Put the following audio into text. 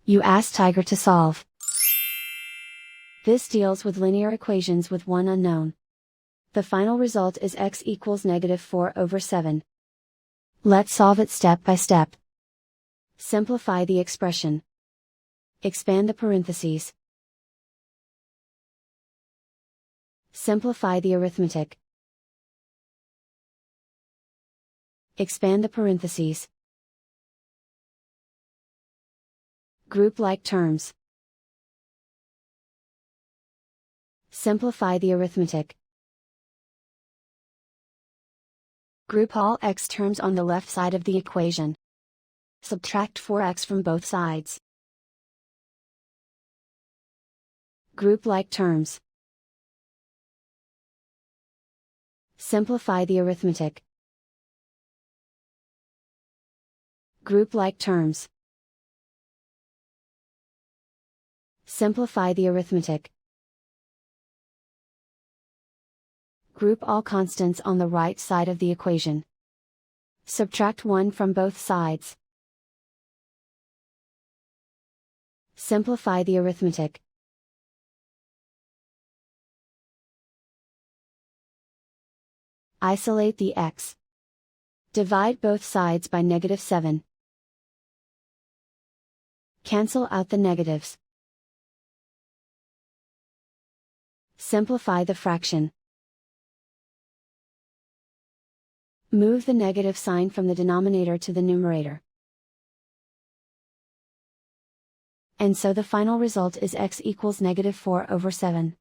You ask Tiger to solve. This deals with linear equations with one unknown. The final result is x equals -4/7. Let's solve it step by step. Simplify the expression. Expand the parentheses. Simplify the arithmetic. Expand the parentheses. Group like terms. Simplify the arithmetic. Group all x terms on the left side of the equation. Subtract 4x from both sides. Group like terms. Simplify the arithmetic. Group like terms. Simplify the arithmetic. Group all constants on the right side of the equation. Subtract 1 from both sides. Simplify the arithmetic. Isolate the x. Divide both sides by -7. Cancel out the negatives. Simplify the fraction. Move the negative sign from the denominator to the numerator. And so the final result is x equals -4/7.